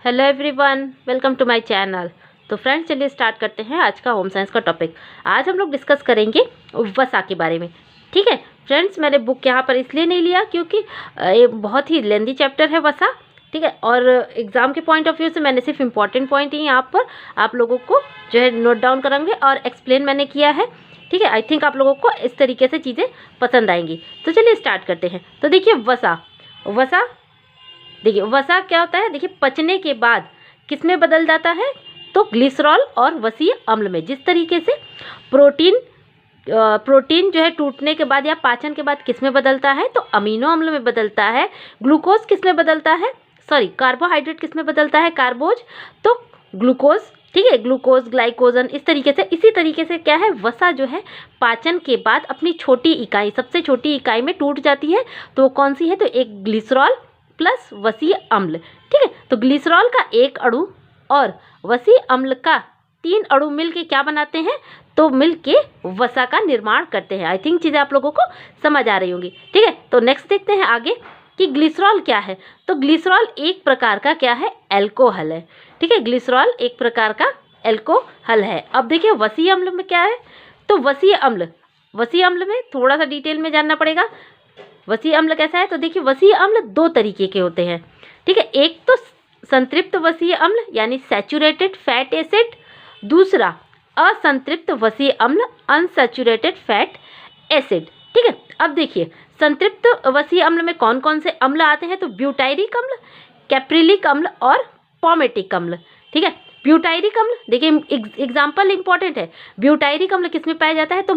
Hello everyone, welcome to my channel. तो friends, चलिए start करते हैं आज का होम साइंस का टॉपिक। आज हम लोग डिस्कस करेंगे वसा के बारे में। ठीक है फ्रेंड्स, मैंने बुक यहाँ पर इसलिए नहीं लिया क्योंकि ये बहुत ही लेंदी चैप्टर है वसा। ठीक है, और एग्ज़ाम के पॉइंट ऑफ व्यू से मैंने सिर्फ इम्पॉर्टेंट पॉइंट ही यहाँ पर आप लोगों को जो है नोट डाउन कराऊंगे और एक्सप्लेन मैंने किया है। ठीक है, आई थिंक आप लोगों को इस तरीके से चीज़ें पसंद आएंगी। तो चलिए स्टार्ट करते हैं। तो देखिए वसा देखिए वसा क्या होता है। देखिए पचने के बाद किस में बदल जाता है, तो ग्लिसरॉल और वसीय अम्ल में। जिस तरीके से प्रोटीन जो है टूटने के बाद या पाचन के बाद किस में बदलता है, तो अमीनो अम्ल में बदलता है। ग्लूकोज किस में बदलता है, कार्बोहाइड्रेट किस में बदलता है, कार्बोज, तो ग्लूकोज। ठीक है, ग्लूकोज, ग्लाइकोजन, इसी तरीके से क्या है, वसा जो है पाचन के बाद अपनी छोटी इकाई, सबसे छोटी इकाई में टूट जाती है। तो वो कौन सी है, तो एक ग्लिसरॉल प्लस वसीय अम्ल। ठीक है, तो ग्लिसरॉल का एक अणु और वसीय अम्ल का 3 अणु मिलके क्या बनाते हैं, तो मिलके वसा का निर्माण करते हैं। आई थिंक चीज़ें आप लोगों को समझ आ रही होंगी। ठीक है, तो नेक्स्ट देखते हैं आगे कि ग्लिसरॉल क्या है। तो ग्लिसरॉल एक प्रकार का क्या है, एल्कोहल है। ठीक है, ग्लिसरॉल एक प्रकार का एल्कोहल है। अब देखिए वसीय अम्ल में क्या है, तो वसीय अम्ल में थोड़ा सा डिटेल में जानना पड़ेगा। वसीय अम्ल कैसा है, तो देखिए वसीय अम्ल 2 तरीके के होते हैं। ठीक है, एक तो संतृप्त वसीय अम्ल यानी सैचुरेटेड फैट एसिड, दूसरा असंतृप्त वसीय अम्ल अनसैचुरेटेड फैट एसिड। ठीक है, अब देखिए संतृप्त वसीय अम्ल में कौन कौन से अम्ल आते हैं, तो ब्यूटायरिक अम्ल, कैप्रिलिक अम्ल और पॉमेटिक अम्ल। ठीक है, ब्यूटायरिक अम्ल देखिए एग्जाम्पल इंपॉर्टेंट है। ब्यूटायरिक अम्ल किस में पाया जाता है, तो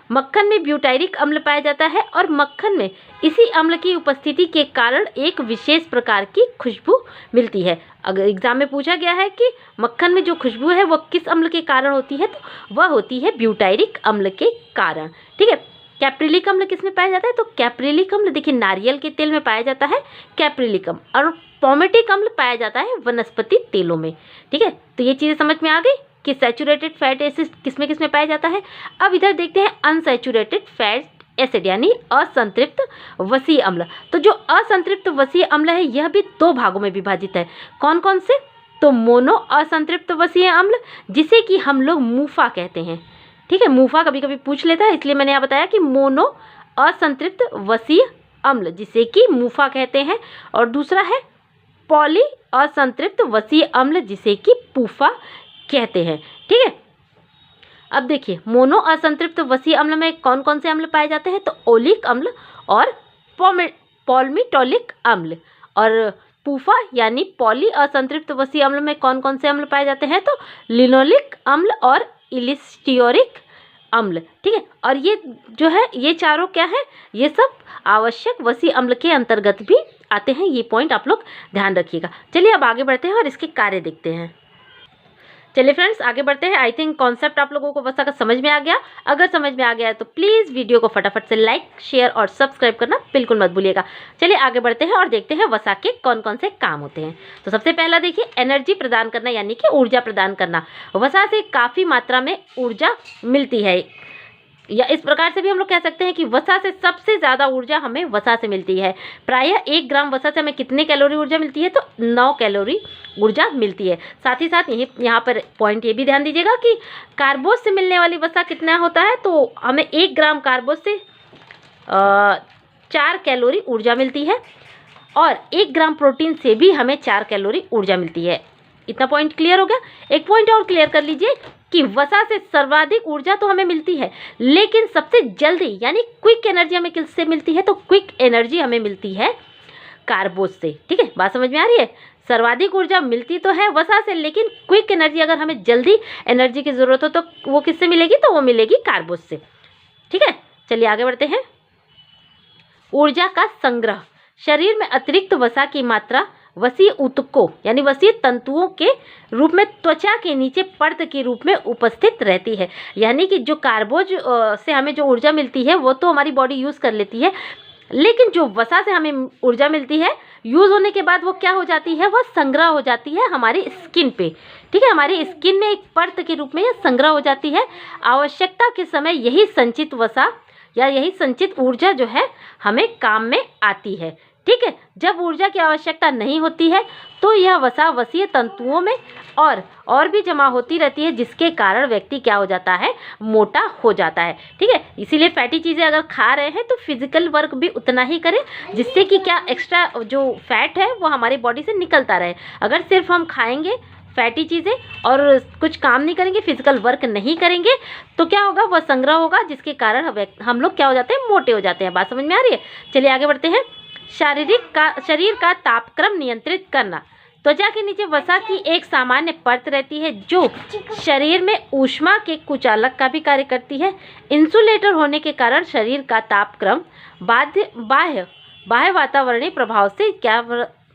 मक्खन में ब्यूटायरिक अम्ल पाया जाता है और मक्खन में इसी अम्ल की उपस्थिति के कारण एक विशेष प्रकार की खुशबू मिलती है। अगर एग्जाम में पूछा गया है कि मक्खन में जो खुशबू है वो किस अम्ल के कारण होती है, तो वह होती है ब्यूटायरिक अम्ल के कारण। ठीक है, कैप्रिलिक अम्ल किस में पाया जाता है, तो कैप्रिलिक अम्ल देखिए नारियल के तेल में पाया जाता है कैप्रिलिक अम्ल, और पॉमेटिक अम्ल पाया जाता है वनस्पति तेलों में। ठीक है, तो ये चीज़ें समझ में आ गई कि सैचुरेटेड फैट एसिड किस में पाया जाता है। अब इधर देखते हैं अनसैचुरेटेड फैट एसिड यानी असंतृप्त वसीय अम्ल। तो जो असंतृप्त वसीय अम्ल है यह भी 2 भागों में विभाजित है। कौन कौन से, तो मोनो असंतृप्त वसीय अम्ल जिसे कि हम लोग मूफा कहते हैं। ठीक है, मूफा कभी कभी पूछ लेता है, इसलिए मैंने यहाँ बताया कि मोनो असंतृप्त वसीय अम्ल जिसे कि मूफा कहते हैं, और दूसरा है पॉली असंतृप्त वसीय अम्ल जिसे कि पूफा कहते हैं। ठीक है, अब देखिए मोनो असंतृप्त वसीय अम्ल में कौन कौन से अम्ल पाए जाते हैं, तो ओलिक अम्ल और पॉल्मिटोलिक अम्ल, और पूफा यानी पॉली असंतृप्त वसीय अम्ल में कौन कौन से अम्ल पाए जाते हैं, तो लिनोलिक अम्ल और इलिस्टियोरिक अम्ल। ठीक है, और ये जो है ये चारों क्या है, ये सब आवश्यक वसीय अम्ल के अंतर्गत भी आते हैं। ये पॉइंट आप लोग ध्यान रखिएगा। चलिए अब आगे बढ़ते हैं और इसके कार्य देखते हैं। चलिए फ्रेंड्स आगे बढ़ते हैं। आई थिंक कॉन्सेप्ट आप लोगों को वसा का समझ में आ गया। अगर समझ में आ गया है तो प्लीज़ वीडियो को फटाफट से लाइक, शेयर और सब्सक्राइब करना बिल्कुल मत भूलिएगा। चलिए आगे बढ़ते हैं और देखते हैं वसा के कौन कौन से काम होते हैं। तो सबसे पहला देखिए एनर्जी प्रदान करना यानी कि ऊर्जा प्रदान करना। वसा से काफ़ी मात्रा में ऊर्जा मिलती है, या इस प्रकार से भी हम लोग कह सकते हैं कि वसा से सबसे ज़्यादा ऊर्जा हमें वसा से मिलती है। प्रायः 1 ग्राम वसा से हमें कितने कैलोरी ऊर्जा मिलती है, तो 9 कैलोरी ऊर्जा मिलती है। साथ ही साथ यहाँ पर पॉइंट ये भी ध्यान दीजिएगा कि कार्बोज से मिलने वाली वसा कितना होता है, तो हमें 1 ग्राम कार्बोज से 4 कैलोरी ऊर्जा मिलती है, और 1 ग्राम प्रोटीन से भी हमें 4 कैलोरी ऊर्जा मिलती है। इतना पॉइंट क्लियर हो गया। एक पॉइंट और क्लियर कर लीजिए कि वसा से सर्वाधिक ऊर्जा तो हमें मिलती है, लेकिन सबसे जल्दी यानी क्विक एनर्जी हमें किससे मिलती है, तो क्विक एनर्जी हमें मिलती है कार्बोज से। ठीक है, बात समझ में आ रही है। सर्वाधिक ऊर्जा मिलती तो है वसा से, लेकिन क्विक एनर्जी अगर हमें जल्दी एनर्जी की ज़रूरत हो तो वो किससे मिलेगी, तो वो मिलेगी कार्बोज से। ठीक है, चलिए आगे बढ़ते हैं। ऊर्जा का संग्रह। शरीर में अतिरिक्त वसा की मात्रा वसीय ऊतकों यानी वसीय तंतुओं के रूप में त्वचा के नीचे परत के रूप में उपस्थित रहती है। यानी कि जो कार्बोज से हमें जो ऊर्जा मिलती है वो तो हमारी बॉडी यूज़ कर लेती है, लेकिन जो वसा से हमें ऊर्जा मिलती है यूज़ होने के बाद वो क्या हो जाती है, वह संग्रह हो जाती है हमारी स्किन पे। ठीक है, हमारी स्किन में एक परत के रूप में यह संग्रह हो जाती है। आवश्यकता के समय यही संचित वसा या यही संचित ऊर्जा जो है हमें काम में आती है। ठीक है। जब ऊर्जा की आवश्यकता नहीं होती है तो यह वसा वसीय तंतुओं में और भी जमा होती रहती है, जिसके कारण व्यक्ति क्या हो जाता है, मोटा हो जाता है। ठीक है, इसीलिए फैटी चीज़ें अगर खा रहे हैं तो फिजिकल वर्क भी उतना ही करें, जिससे कि क्या एक्स्ट्रा जो फैट है वो हमारी बॉडी से निकलता रहे। अगर सिर्फ हम खाएंगे फैटी चीज़ें और कुछ काम नहीं करेंगे, फिजिकल वर्क नहीं करेंगे, तो क्या होगा, वह संग्रह होगा, जिसके कारण हम लोग क्या हो जाते हैं, मोटे हो जाते हैं। बात समझ में आ रही है? चलिए आगे बढ़ते हैं। शरीर का तापक्रम नियंत्रित करना। त्वचा के नीचे वसा की एक सामान्य परत रहती है जो शरीर में ऊष्मा के कुचालक का भी कार्य करती है। इंसुलेटर होने के कारण शरीर का तापक्रम बाह्य वातावरणीय प्रभाव से क्या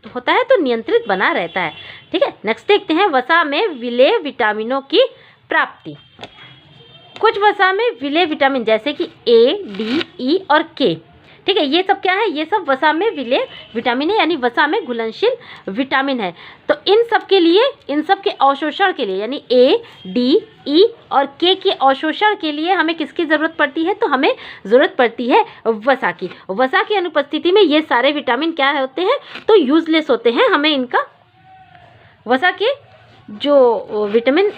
होता है, तो नियंत्रित बना रहता है। ठीक है, नेक्स्ट देखते हैं वसा में विलेय विटामिनों की प्राप्ति। कुछ वसा में विलेय विटामिन जैसे कि ए, डी, ई और के, ठीक है, ये सब क्या है, ये सब वसा में विलेय विटामिन है, यानी वसा में घुलनशील विटामिन है। तो इन सब के लिए, इन सब के अवशोषण के लिए, यानी ए, डी, ई और के अवशोषण के लिए हमें किसकी ज़रूरत पड़ती है, तो हमें ज़रूरत पड़ती है वसा की। वसा की अनुपस्थिति में ये सारे विटामिन क्या होते हैं, तो यूजलेस होते हैं। हमें इनका वसा के जो विटामिन,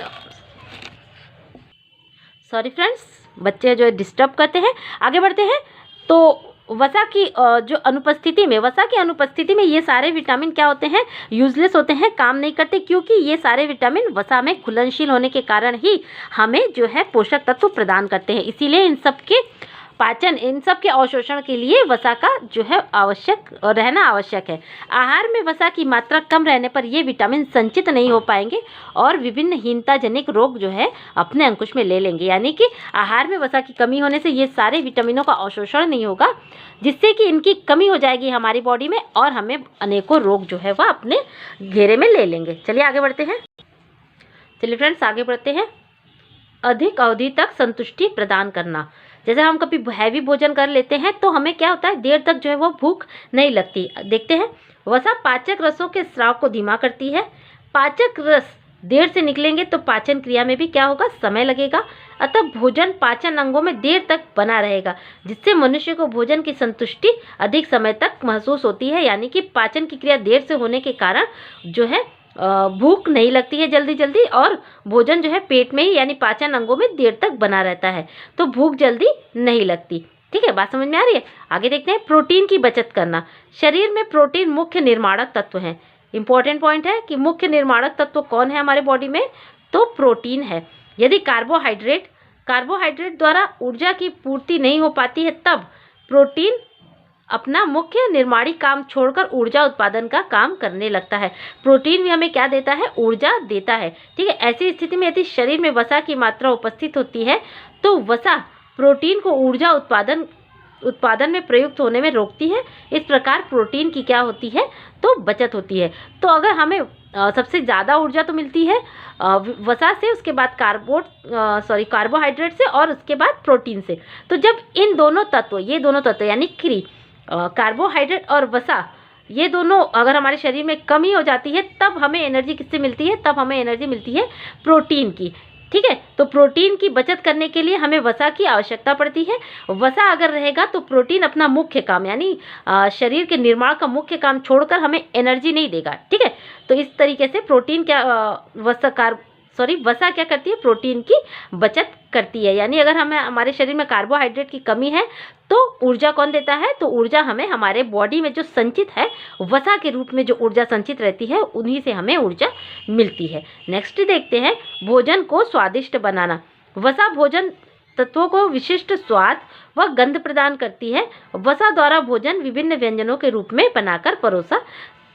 सॉरी फ्रेंड्स, बच्चे जो डिस्टर्ब करते हैं। आगे बढ़ते हैं। तो वसा की जो अनुपस्थिति में, वसा की अनुपस्थिति में ये सारे विटामिन क्या होते हैं, यूजलेस होते हैं, काम नहीं करते, क्योंकि ये सारे विटामिन वसा में घुलनशील होने के कारण ही हमें जो है पोषक तत्व प्रदान करते हैं। इसीलिए इन सब के पाचन, इन सब के अवशोषण के लिए वसा का जो है आवश्यक रहना आवश्यक है। आहार में वसा की मात्रा कम रहने पर ये विटामिन संचित नहीं हो पाएंगे और विभिन्न हीनताजनिक रोग जो है अपने अंकुश में ले लेंगे। यानी कि आहार में वसा की कमी होने से ये सारे विटामिनों का अवशोषण नहीं होगा, जिससे कि इनकी कमी हो जाएगी हमारी बॉडी में और हमें अनेकों रोग जो है वह अपने घेरे में ले लेंगे। चलिए आगे बढ़ते हैं। चलिए फ्रेंड्स आगे बढ़ते हैं। अधिक अवधि तक संतुष्टि प्रदान करना। जैसे हम कभी हैवी भोजन कर लेते हैं तो हमें क्या होता है, देर तक जो है वो भूख नहीं लगती। देखते हैं, वसा पाचक रसों के स्राव को धीमा करती है। पाचक रस देर से निकलेंगे तो पाचन क्रिया में भी क्या होगा, समय लगेगा। अतः भोजन पाचन अंगों में देर तक बना रहेगा, जिससे मनुष्य को भोजन की संतुष्टि अधिक समय तक महसूस होती है। यानी कि पाचन की क्रिया देर से होने के कारण जो है भूख नहीं लगती है जल्दी जल्दी, और भोजन जो है पेट में ही यानी पाचन अंगों में देर तक बना रहता है, तो भूख जल्दी नहीं लगती। ठीक है, बात समझ में आ रही है? आगे देखते हैं। प्रोटीन की बचत करना। शरीर में प्रोटीन मुख्य निर्माणक तत्व है। इंपॉर्टेंट पॉइंट है कि मुख्य निर्माणक तत्व कौन है हमारे बॉडी में, तो प्रोटीन है। यदि कार्बोहाइड्रेट द्वारा ऊर्जा की पूर्ति नहीं हो पाती है, तब प्रोटीन अपना मुख्य निर्माणी काम छोड़कर ऊर्जा उत्पादन का काम करने लगता है। प्रोटीन भी हमें क्या देता है, ऊर्जा देता है। ठीक है, ऐसी स्थिति में यदि शरीर में वसा की मात्रा उपस्थित होती है तो वसा प्रोटीन को ऊर्जा उत्पादन में प्रयुक्त होने में रोकती है। इस प्रकार प्रोटीन की क्या होती है, तो बचत होती है। तो अगर हमें सबसे ज़्यादा ऊर्जा तो मिलती है वसा से, उसके बाद कार्बोहाइड्रेट से और उसके बाद प्रोटीन से। तो जब इन दोनों तत्व, ये दोनों तत्व यानी कार्बोहाइड्रेट और वसा, ये दोनों अगर हमारे शरीर में कमी हो जाती है, तब हमें एनर्जी किससे मिलती है, तब हमें एनर्जी मिलती है प्रोटीन की। ठीक है, तो प्रोटीन की बचत करने के लिए हमें वसा की आवश्यकता पड़ती है। वसा अगर रहेगा तो प्रोटीन अपना मुख्य काम यानी शरीर के निर्माण का मुख्य काम छोड़कर हमें एनर्जी नहीं देगा। ठीक है, तो इस तरीके से प्रोटीन वसा क्या करती है, प्रोटीन की बचत करती है। यानी अगर हमें हमारे शरीर में कार्बोहाइड्रेट की कमी है तो ऊर्जा कौन देता है, तो ऊर्जा हमें हमारे बॉडी में जो संचित है वसा के रूप में जो ऊर्जा संचित रहती है, उन्हीं से हमें ऊर्जा मिलती है। नेक्स्ट देखते हैं, भोजन को स्वादिष्ट बनाना। वसा भोजन तत्वों को विशिष्ट स्वाद व गंध प्रदान करती है। वसा द्वारा भोजन विभिन्न व्यंजनों के रूप में बनाकर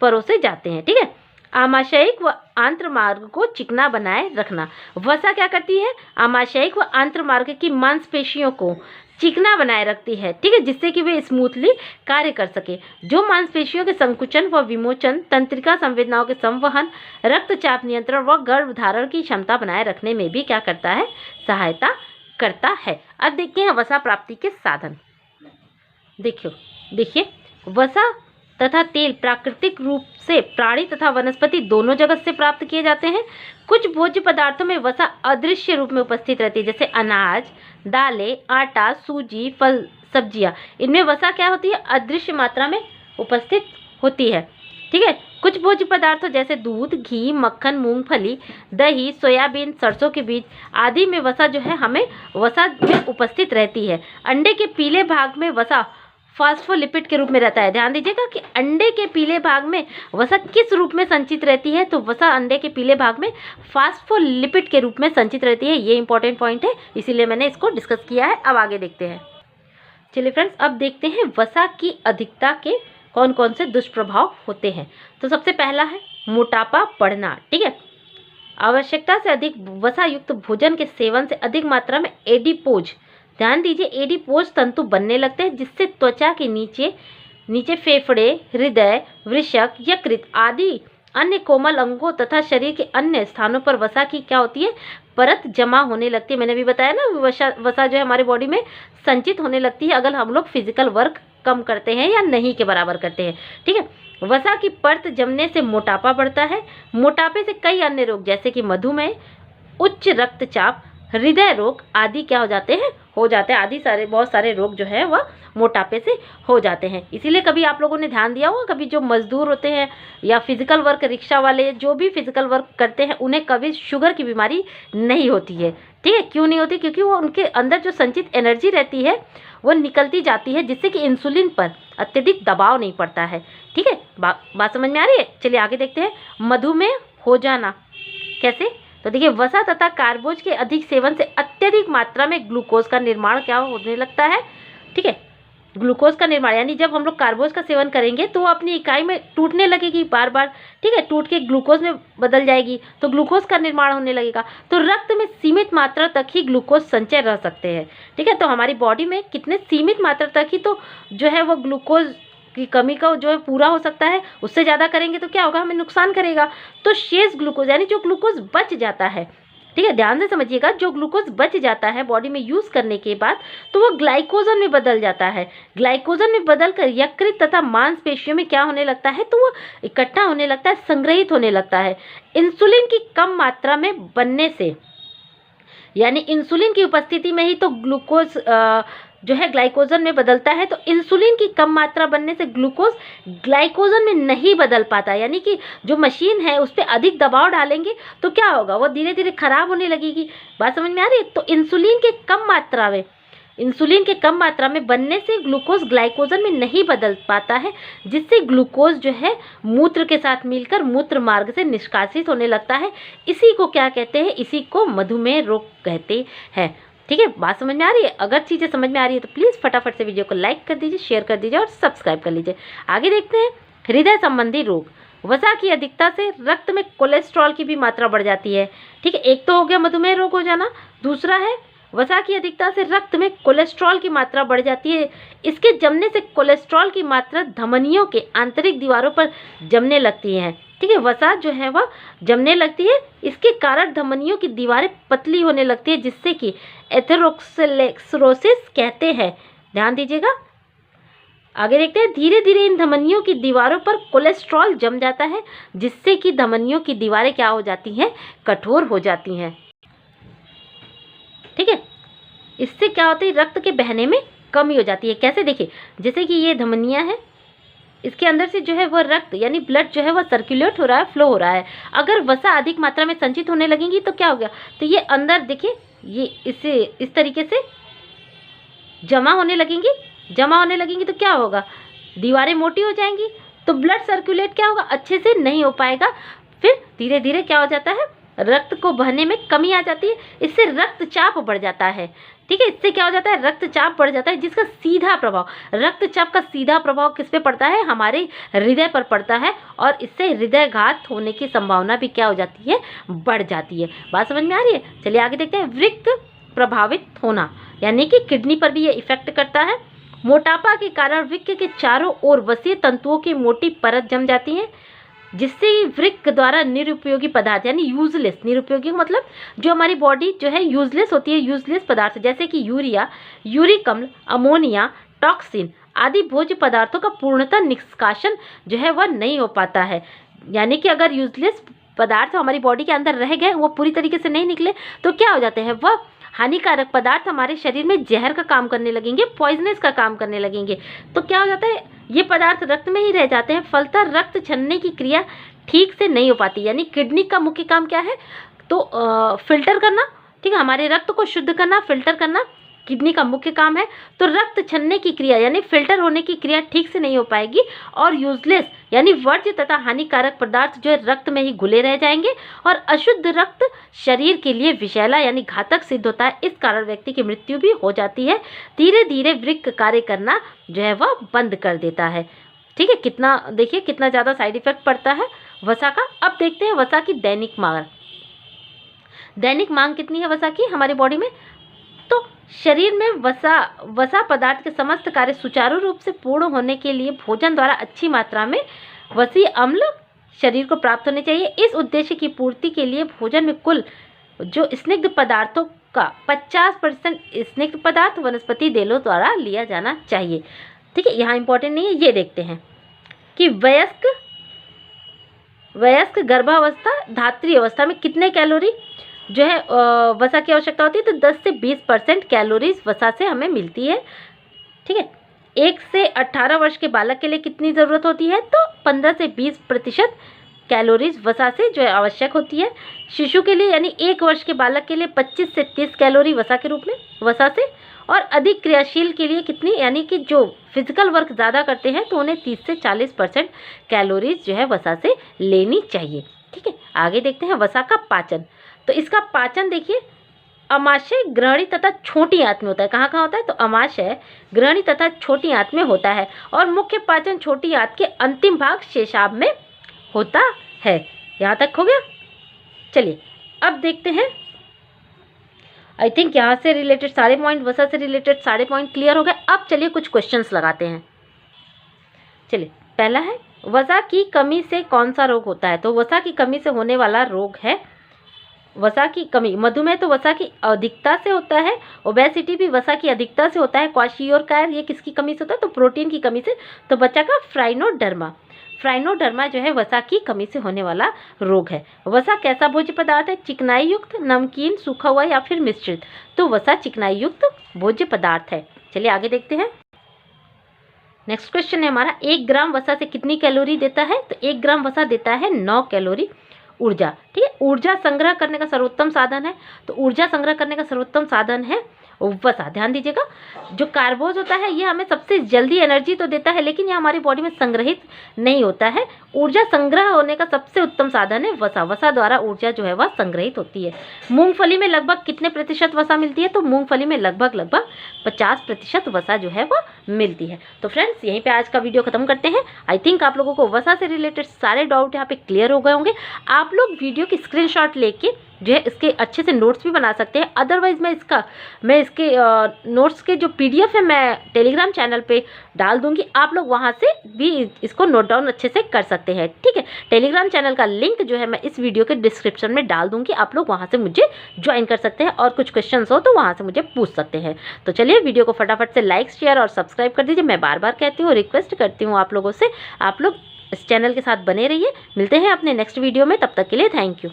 परोसे जाते हैं। ठीक है, आमाशयिक व आंत्र मार्ग को चिकना बनाए रखना। वसा क्या करती है, आमाशयिक व आंत्र मार्ग की मांसपेशियों को चिकना बनाए रखती है। ठीक है, जिससे कि वे स्मूथली कार्य कर सके। जो मांसपेशियों के संकुचन व विमोचन, तंत्रिका संवेदनाओं के संवहन, रक्तचाप नियंत्रण व गर्भधारण की क्षमता बनाए रखने में भी क्या करता है, सहायता करता है। अब देखते हैं वसा प्राप्ति के साधन। देखिए वसा तथा तेल प्राकृतिक रूप से प्राणी तथा वनस्पति दोनों जगत से प्राप्त किए जाते हैं। कुछ भोज्य पदार्थों में वसा अदृश्य रूप में उपस्थित रहती है, जैसे अनाज, दालें, आटा, सूजी, फल, सब्जियां। इनमें वसा क्या होती है, अदृश्य मात्रा में उपस्थित होती है। ठीक है, कुछ भोज्य पदार्थों जैसे दूध, घी, मक्खन, मूंगफली, दही, सोयाबीन, सरसों के बीज आदि में वसा जो है हमें वसा में उपस्थित रहती है। अंडे के पीले भाग में वसा फास्फोलिपिड के रूप में रहता है। ध्यान दीजिएगा कि अंडे के पीले भाग में वसा किस रूप में संचित रहती है, तो वसा अंडे के पीले भाग में फास्फोलिपिड के रूप में संचित रहती है। ये इंपॉर्टेंट पॉइंट है, इसीलिए मैंने इसको डिस्कस किया है। अब आगे देखते हैं। चलिए फ्रेंड्स, अब देखते हैं वसा की अधिकता के कौन कौन से दुष्प्रभाव होते हैं। तो सबसे पहला है मोटापा बढ़ना। ठीक है, आवश्यकता से अधिक वसा युक्त भोजन के सेवन से अधिक मात्रा में एडिपोज, ध्यान दीजिए, एडिपोज तंतु बनने लगते हैं, जिससे त्वचा के नीचे फेफड़े, हृदय, वृषक, यकृत आदि अन्य कोमल अंगों तथा शरीर के अन्य स्थानों पर वसा की क्या होती है, परत जमा होने लगती है। मैंने भी बताया ना, वसा जो है हमारे बॉडी में संचित होने लगती है अगर हम लोग फिजिकल वर्क कम करते हैं या नहीं के बराबर करते हैं। ठीक है, वसा की परत जमने से मोटापा बढ़ता है। मोटापे से कई अन्य रोग जैसे कि मधुमेह, उच्च रक्तचाप, हृदय रोग आदि क्या हो जाते हैं, आदि सारे बहुत सारे रोग जो है वह मोटापे से हो जाते हैं। इसीलिए कभी आप लोगों ने ध्यान दिया होगा, कभी जो मजदूर होते हैं या फिजिकल वर्क, रिक्शा वाले जो भी फिजिकल वर्क करते हैं, उन्हें कभी शुगर की बीमारी नहीं होती है। ठीक है, क्यों नहीं होती? क्योंकि वो उनके अंदर जो संचित एनर्जी रहती है वो निकलती जाती है, जिससे कि इंसुलिन पर अत्यधिक दबाव नहीं पड़ता है। ठीक है, बात समझ में आ रही है? चलिए आगे देखते हैं। मधुमेह हो जाना कैसे? तो देखिए, वसा तथा कार्बोज के अधिक सेवन से अत्यधिक मात्रा में ग्लूकोज का निर्माण क्या होने लगता है। ठीक है, ग्लूकोज का निर्माण यानी जब हम लोग कार्बोज का सेवन करेंगे तो वो अपनी इकाई में टूटने लगेगी बार बार। ठीक है, टूट के ग्लूकोज में बदल जाएगी, तो ग्लूकोज का निर्माण होने लगेगा। तो रक्त में सीमित मात्रा तक ही ग्लूकोज संचय रह सकते हैं। ठीक है, तो हमारी बॉडी में कितने सीमित मात्रा तक ही तो जो है वो ग्लूकोज की कमी का जो है पूरा हो सकता है। उससे ज़्यादा करेंगे तो क्या होगा, हमें नुकसान करेगा। तो शेष ग्लूकोज यानी जो ग्लूकोज बच जाता है, ठीक है, ध्यान से समझिएगा, जो ग्लूकोज बच जाता है बॉडी में यूज करने के बाद, तो वो ग्लाइकोजन में बदल जाता है। ग्लाइकोजन में बदलकर यकृत तथा मांसपेशियों में क्या होने लगता है, तो वो इकट्ठा होने लगता है, संग्रहित होने लगता है। इंसुलिन की कम मात्रा में बनने से, यानी इंसुलिन की उपस्थिति में ही तो ग्लूकोज जो है ग्लाइकोजन में बदलता है। तो इंसुलिन की कम मात्रा बनने से ग्लूकोज ग्लाइकोजन में नहीं बदल पाता, यानी कि जो मशीन है उस पर अधिक दबाव डालेंगे तो क्या होगा, वो धीरे धीरे खराब होने लगेगी। बात समझ में आ रही है? तो इंसुलिन के कम मात्रा में बनने से ग्लूकोज ग्लाइकोजन में नहीं बदल पाता है, जिससे ग्लूकोज जो है मूत्र के साथ मिलकर मूत्र मार्ग से निष्कासित होने लगता है। इसी को क्या कहते हैं, इसी को मधुमेह रोग कहते हैं। ठीक है, बात समझ में आ रही है? अगर चीज़ें समझ में आ रही है तो प्लीज़ फटाफट से वीडियो को लाइक कर दीजिए, शेयर कर दीजिए और सब्सक्राइब कर लीजिए। आगे देखते हैं हृदय संबंधी रोग। वसा की अधिकता से रक्त में कोलेस्ट्रॉल की भी मात्रा बढ़ जाती है। ठीक है, एक तो हो गया मधुमेह रोग हो जाना, दूसरा है वसा की अधिकता से रक्त में कोलेस्ट्रॉल की मात्रा बढ़ जाती है। इसके जमने से कोलेस्ट्रॉल की मात्रा धमनियों के आंतरिक दीवारों पर जमने लगती है। ठीक है, वसा जो है वह जमने लगती है, इसके कारण धमनियों की दीवारें पतली होने लगती है, जिससे कि एथेरोस्क्लेरोसिस कहते हैं। ध्यान दीजिएगा, आगे देखते हैं। धीरे धीरे इन धमनियों की दीवारों पर कोलेस्ट्रॉल जम जाता है, जिससे कि धमनियों की दीवारें क्या हो जाती हैं, कठोर हो जाती हैं। ठीक है, इससे क्या होता है, रक्त के बहने में कमी हो जाती है। कैसे? देखिए, जैसे कि ये धमनियां हैं, इसके अंदर से जो है वह रक्त यानी ब्लड जो है वह सर्कुलेट हो रहा है, फ्लो हो रहा है। अगर वसा अधिक मात्रा में संचित होने लगेंगी तो क्या हो गया, तो ये अंदर देखिए, ये इसे इस तरीके से जमा होने लगेंगी तो क्या होगा, दीवारें मोटी हो जाएंगी, तो ब्लड सर्कुलेट क्या होगा, अच्छे से नहीं हो पाएगा। फिर धीरे धीरे क्या हो जाता है, रक्त को बहने में कमी आ जाती है। इससे रक्तचाप बढ़ जाता है। ठीक है, इससे क्या हो जाता है, रक्तचाप बढ़ जाता है, जिसका सीधा प्रभाव, रक्तचाप का सीधा प्रभाव किस पे पड़ता है, हमारे हृदय पर पड़ता है, और इससे हृदयघात होने की संभावना भी क्या हो जाती है, बढ़ जाती है। बात समझ में आ रही है? चलिए आगे देखते हैं। वृक्क प्रभावित होना, यानी कि किडनी पर भी ये इफेक्ट करता है। मोटापा के कारण वृक्क के चारों ओर वसीय तंतुओं की मोटी परत जम जाती है, जिससे वृक्क द्वारा निरुपयोगी पदार्थ यानी यूजलेस, निरुपयोगी मतलब जो हमारी बॉडी जो है यूजलेस होती है, यूजलेस पदार्थ जैसे कि यूरिया, यूरिक अम्ल, अमोनिया, टॉक्सिन आदि भोज्य पदार्थों का पूर्णतः निष्कासन जो है वह नहीं हो पाता है। यानी कि अगर यूजलेस पदार्थ हमारी बॉडी के अंदर रह गए, वो पूरी तरीके से नहीं निकले, तो क्या हो जाते हैं, वह हानिकारक पदार्थ हमारे शरीर में जहर का काम करने लगेंगे, पॉइजनस का काम करने लगेंगे। तो क्या हो जाता है, ये पदार्थ रक्त में ही रह जाते हैं, फलतः रक्त छनने की क्रिया ठीक से नहीं हो पाती। यानी किडनी का मुख्य काम क्या है, तो फिल्टर करना, ठीक है, हमारे रक्त को शुद्ध करना, फिल्टर करना किडनी का मुख्य काम है। तो रक्त छनने की क्रिया यानी फिल्टर होने की क्रिया ठीक से नहीं हो पाएगी और यूजलेस यानी वर्ज्य तथा हानिकारक पदार्थ जो है रक्त में ही घुले रह जाएंगे और अशुद्ध रक्त शरीर के लिए विषैला यानी घातक सिद्ध होता है। इस कारण व्यक्ति की मृत्यु भी हो जाती है। धीरे धीरे वृक्क कार्य करना जो है वह बंद कर देता है। ठीक है, कितना देखिए कितना ज़्यादा साइड इफेक्ट पड़ता है वसा का। अब देखते हैं वसा की दैनिक मांग। दैनिक मांग कितनी है वसा की हमारी बॉडी में, तो शरीर में वसा पदार्थ के समस्त कार्य सुचारू रूप से पूर्ण होने के लिए भोजन द्वारा अच्छी मात्रा में वसीय अम्ल शरीर को प्राप्त होने चाहिए। इस उद्देश्य की पूर्ति के लिए भोजन में कुल जो स्निग्ध पदार्थों का 50% स्निग्ध पदार्थ वनस्पति तेलों द्वारा लिया जाना चाहिए। ठीक है, यहाँ इंपॉर्टेंट नहीं है, ये देखते हैं कि वयस्क गर्भावस्था धात्री अवस्था में कितने कैलोरी जो है वसा की आवश्यकता होती है, तो 10 से 20% कैलोरीज वसा से हमें मिलती है। ठीक है, 1 से 18 वर्ष के बालक के लिए कितनी ज़रूरत होती है, तो 15 से 20% कैलोरीज वसा से जो है आवश्यक होती है। शिशु के लिए यानी 1 वर्ष के बालक के लिए 25 से 30 कैलोरी वसा के रूप में वसा से, और अधिक क्रियाशील के लिए कितनी यानी कि जो फिजिकल वर्क ज़्यादा करते हैं तो उन्हें 30 से 40% कैलोरीज जो है वसा से लेनी चाहिए। ठीक है, आगे देखते हैं वसा का पाचन। तो इसका पाचन देखिए अमाशय, ग्रहणी तथा छोटी आंत में होता है। कहाँ कहाँ होता है, तो अमाशय, ग्रहणी तथा छोटी आंत में होता है और मुख्य पाचन छोटी आंत के अंतिम भाग शेषाभ में होता है। यहाँ तक हो गया। चलिए अब देखते हैं, आई थिंक यहाँ से रिलेटेड सारे पॉइंट, वसा से रिलेटेड सारे पॉइंट क्लियर हो गए। अब चलिए कुछ क्वेश्चंस लगाते हैं। चलिए पहला है वसा की कमी से कौन सा रोग होता है, तो वसा की कमी से होने वाला रोग है वसा की कमी। मधुमेह तो वसा की अधिकता से होता है, ओबेसिटी भी वसा की अधिकता से होता है। क्वाशियोरकार ये किसकी कमी से होता है, तो प्रोटीन की कमी से। तो बच्चा का फ्राइनोडर्मा जो है वसा की कमी से होने वाला रोग है। वसा कैसा भोज्य पदार्थ है, चिकनाई युक्त, नमकीन, सूखा हुआ या फिर मिश्रित, तो वसा चिकनाई युक्त भोज्य पदार्थ है। चलिए आगे देखते हैं। नेक्स्ट क्वेश्चन है हमारा, 1 ग्राम वसा से कितनी कैलोरी देता है, तो 1 ग्राम वसा देता है 9 कैलोरी ऊर्जा। ठीक है, ऊर्जा संग्रह करने का सर्वोत्तम साधन है, तो ऊर्जा संग्रह करने का सर्वोत्तम साधन है वसा। ध्यान दीजिएगा, जो कार्बोज होता है ये हमें सबसे जल्दी एनर्जी तो देता है लेकिन ये हमारी बॉडी में संग्रहित नहीं होता है। ऊर्जा संग्रह होने का सबसे उत्तम साधन है वसा। वसा द्वारा ऊर्जा जो है वह संग्रहित होती है। मूंगफली में लगभग कितने प्रतिशत वसा मिलती है, तो मूंगफली में लगभग 50% वसा जो है वह मिलती है। तो फ्रेंड्स यहीं पे आज का वीडियो खत्म करते हैं। आई थिंक आप लोगों को वसा से रिलेटेड सारे डाउट यहाँ पे क्लियर हो गए होंगे। आप लोग वीडियो की स्क्रीनशॉट लेके जो है इसके अच्छे से नोट्स भी बना सकते हैं। अदरवाइज मैं इसके नोट्स के जो PDF है मैं टेलीग्राम चैनल पे डाल दूंगी, आप लोग वहाँ से भी इसको नोट डाउन अच्छे से कर सकते हैं। ठीक है, टेलीग्राम चैनल का लिंक जो है मैं इस वीडियो के डिस्क्रिप्शन में डाल दूंगी, आप लोग वहाँ से मुझे ज्वाइन कर सकते हैं और कुछ क्वेश्चंस हो तो वहाँ से मुझे पूछ सकते हैं। तो चलिए वीडियो को फटाफट से लाइक, शेयर और सब्सक्राइब कर दीजिए। मैं बार बार कहती हूँ, रिक्वेस्ट करती हूँ आप लोगों से, आप लोग इस चैनल के साथ बने रहिए। मिलते हैं अपने नेक्स्ट वीडियो में, तब तक के लिए थैंक यू।